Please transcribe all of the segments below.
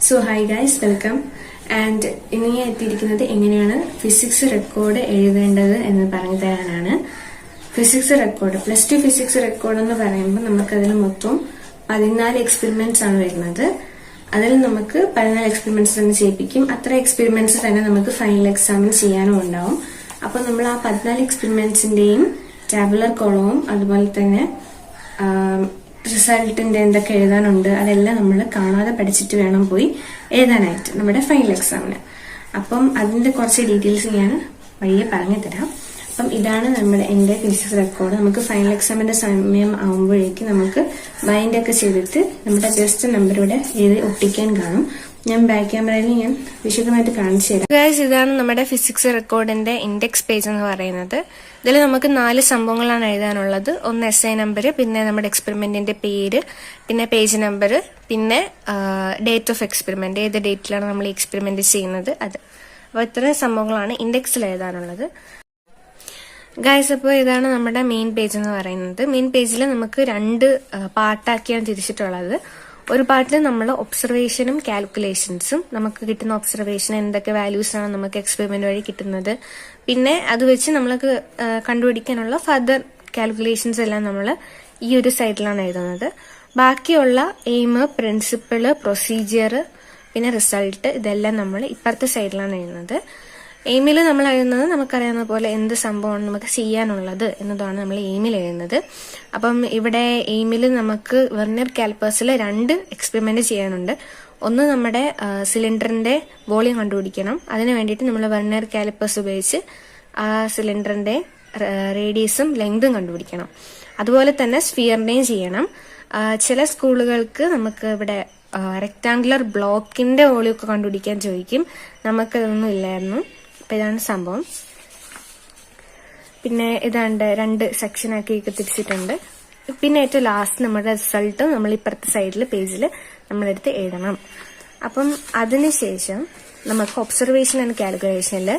So hi guys, welcome. And ഇനി എത്തിയിരിക്കുന്നത് എങ്ങനെയാണ് ഫിസിക്സ് റെക്കോർഡ് എഴുതേണ്ടത് എന്ന് പറഞ്ഞു തരാനാണ്. ഫിസിക്സ് റെക്കോർഡ്, +2 ഫിസിക്സ് റെക്കോർഡ് എന്ന് പറയുമ്പോൾ നമുക്കതിൽ മൊത്തം 14 എക്സ്പെരിമെന്റ്സ് ആണ് വരുന്നത്. അതിൽ നമുക്ക് 14 എക്സ്പെരിമെന്റ്സ് തന്നെ ചെയ്യിപ്പിക്കും. അത്ര എക്സ്പെരിമെന്റ്സ് തന്നെ നമുക്ക് ഫൈനൽ എക്സാമിന് ചെയ്യാനും ഉണ്ടാവും. അപ്പൊ നമ്മൾ ആ 14 എക്സ്പെരിമെന്റ്സിന്റെയും ടാബുലർ കോളവും അതുപോലെ തന്നെ റിസൾട്ടിന്റെ എന്തൊക്കെ എഴുതാനുണ്ട് അതെല്ലാം നമ്മൾ കാണാതെ പഠിച്ചിട്ട് വേണം പോയി എഴുതാനായിട്ട് നമ്മുടെ ഫൈനൽ എക്സാമിന്. അപ്പം അതിന്റെ കുറച്ച് ഡീറ്റെയിൽസ് ഞാൻ വഴിയെ പറഞ്ഞു തരാം. അപ്പം ഇതാണ് എന്റെ ഫിസിക്സ് റെക്കോർഡ്. നമുക്ക് ഫൈനൽ എക്സാമിന്റെ സമയം ആകുമ്പോഴേക്ക് നമുക്ക് ബൈൻഡ് ഒക്കെ ചെയ്തിട്ട് നമ്മുടെ ജസ്റ്റ് നമ്പർ ഇവിടെ എഴുതി ഒട്ടിക്കാൻ കാണും. ഞാൻ ബാക്ക് ക്യാമറയിൽ ഞാൻ വിശദമായിട്ട് കാണിച്ചു തരാം. ഗൈസ്, ഇതാണ് നമ്മുടെ ഫിസിക്സ് റെക്കോർഡിന്റെ ഇൻഡെക്സ് പേജ് എന്ന് പറയുന്നത്. ഇതിൽ നമുക്ക് 4 സംഭവങ്ങളാണ് എഴുതാനുള്ളത്. ഒന്ന് SI നമ്പർ, പിന്നെ നമ്മുടെ എക്സ്പെരിമെന്റിന്റെ പേര്, പിന്നെ പേജ് നമ്പർ, പിന്നെ ഡേറ്റ് ഓഫ് എക്സ്പെരിമെന്റ്, ഏത് ഡേറ്റിലാണ് നമ്മൾ എക്സ്പെരിമെന്റ് ചെയ്യുന്നത് അത്. അപ്പോൾ ഇത്രയും സംഭവങ്ങളാണ് ഇൻഡെക്സിൽ എഴുതാനുള്ളത്. ഗൈസ്, അപ്പോൾ ഇതാണ് നമ്മുടെ മെയിൻ പേജ് എന്ന് പറയുന്നത്. മെയിൻ പേജിൽ നമുക്ക് 2 പാർട്ടാക്കിയാണ് തിരിച്ചിട്ടുള്ളത്. ഒരു പാർട്ടിൽ നമ്മൾ ഒബ്സർവേഷനും കാൽക്കുലേഷൻസും, നമുക്ക് കിട്ടുന്ന ഒബ്സർവേഷൻ എന്തൊക്കെ വാല്യൂസ് ആണ് നമുക്ക് എക്സ്പെരിമെന്റ് വഴി കിട്ടുന്നത്, പിന്നെ അത് വെച്ച് നമ്മൾക്ക് കണ്ടുപിടിക്കാനുള്ള ഫർദർ കാൽക്കുലേഷൻസ് എല്ലാം നമ്മൾ ഈ ഒരു സൈഡിലാണ് എഴുതുന്നത്. ബാക്കിയുള്ള എയിം, പ്രിൻസിപ്പിള്, പ്രൊസീജിയർ, പിന്നെ റിസൾട്ട് ഇതെല്ലാം നമ്മൾ ഇപ്പുറത്തെ സൈഡിലാണ് എഴുതുന്നത്. എയിമിൽ നമ്മൾ എഴുതുന്നത് നമുക്കറിയാവുന്ന പോലെ എന്ത് സംഭവമാണ് നമുക്ക് ചെയ്യാനുള്ളത് എന്നതാണ് നമ്മൾ എയിമിൽ എഴുതുന്നത്. അപ്പം ഇവിടെ എയിമിൽ നമുക്ക് വെർനിയർ കാലിപ്പേഴ്സിൽ 2 എക്സ്പെരിമെന്റ് ചെയ്യാനുണ്ട്. ഒന്ന് നമ്മുടെ സിലിണ്ടറിന്റെ വോളിയം കണ്ടുപിടിക്കണം. അതിന് വേണ്ടിയിട്ട് നമ്മൾ വെർനിയർ കാലിപ്പേഴ്സ് ഉപയോഗിച്ച് ആ സിലിണ്ടറിന്റെ റേഡിയസും ലെങ്തും കണ്ടുപിടിക്കണം. അതുപോലെ തന്നെ സ്ഫിയറിന്റെയും ചെയ്യണം. ചില സ്കൂളുകൾക്ക് നമുക്ക് ഇവിടെ റെക്ടാങ്കുലർ ബ്ലോക്കിന്റെ വോളിയം ഒക്കെ കണ്ടുപിടിക്കാൻ ചോദിക്കും. നമുക്കതൊന്നും ഇല്ലായിരുന്നു. അപ്പൊ ഇതാണ് സംഭവം. പിന്നെ ഇതാണ്ട് 2 സെക്ഷനാക്കി തിരിച്ചിട്ടുണ്ട്. പിന്നെ ഏറ്റവും ലാസ്റ്റ് നമ്മുടെ റിസൾട്ട് നമ്മൾ ഇപ്പുറത്തെ സൈഡിൽ പേജിൽ നമ്മളെടുത്ത് എഴുതണം. അപ്പം അതിനുശേഷം നമുക്ക് ഒബ്സർവേഷൻ ആൻഡ് കാൽക്കുലേഷനിൽ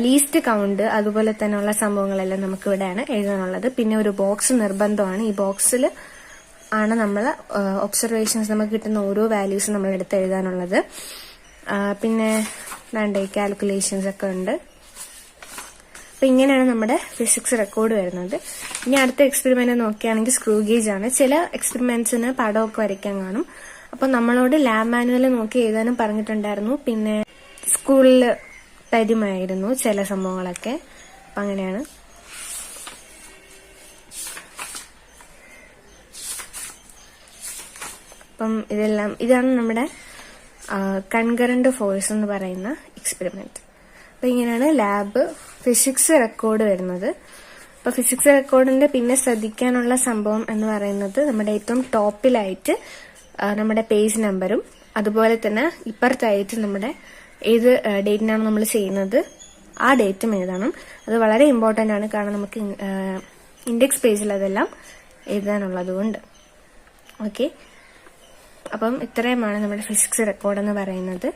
ലീസ്റ്റ് കൗണ്ട് അതുപോലെ തന്നെയുള്ള സംഭവങ്ങളെല്ലാം നമുക്ക് ഇവിടെയാണ് എഴുതാനുള്ളത്. പിന്നെ ഒരു ബോക്സ് നിർബന്ധമാണ്. ഈ ബോക്സിൽ ആണ് നമ്മൾ ഒബ്സർവേഷൻസ് നമുക്ക് കിട്ടുന്ന ഓരോ വാല്യൂസും നമ്മൾ എടുത്ത് എഴുതാനുള്ളത്. പിന്നെ കാൽക്കുലേഷൻസ് ഒക്കെ ഉണ്ട്. അപ്പൊ ഇങ്ങനെയാണ് നമ്മുടെ ഫിസിക്സ് റെക്കോർഡ് വരുന്നത്. ഇനി അടുത്ത എക്സ്പെരിമെന്റ് നോക്കുകയാണെങ്കിൽ സ്ക്രൂ ഗേജ് ആണ്. ചില എക്സ്പെരിമെന്റ്സിന് പടമൊക്കെ വരയ്ക്കാൻ കാണും. അപ്പൊ നമ്മളോട് ലാബ് മാനുവൽ നോക്കി എഴുതാനും പറഞ്ഞിട്ടുണ്ടായിരുന്നു. പിന്നെ സ്കൂളിൽ തരുമായിരുന്നു ചില സംഭവങ്ങളൊക്കെ. അപ്പൊ അങ്ങനെയാണ്. അപ്പം ഇതാണ് നമ്മുടെ കൺകറന്റ് ഫോഴ്സ് എന്ന് പറയുന്ന എക്സ്പെരിമെന്റ്. അപ്പൊ ഇങ്ങനെയാണ് ലാബ് ഫിസിക്സ് റെക്കോർഡ് വരുന്നത്. അപ്പൊ ഫിസിക്സ് റെക്കോർഡിന്റെ പിന്നെ ശ്രദ്ധിക്കാനുള്ള സംഭവം എന്ന് പറയുന്നത് നമ്മുടെ ഏറ്റവും ടോപ്പിലായിട്ട് നമ്മുടെ പേജ് നമ്പറും അതുപോലെ തന്നെ ഇപ്പുറത്തായിട്ട് നമ്മുടെ ഏത് ഡേറ്റിനാണ് നമ്മൾ ചെയ്യുന്നത് ആ ഡേറ്റും എഴുതണം. അത് വളരെ ഇമ്പോർട്ടന്റ് ആണ്. കാരണം നമുക്ക് ഇൻഡെക്സ് പേജിൽ അതെല്ലാം എഴുതാനുള്ളത് കൊണ്ട്. ഓക്കെ, അപ്പം ഇത്രയുമാണ് നമ്മുടെ ഫിസിക്സ് റെക്കോർഡ് എന്ന് പറയുന്നത്.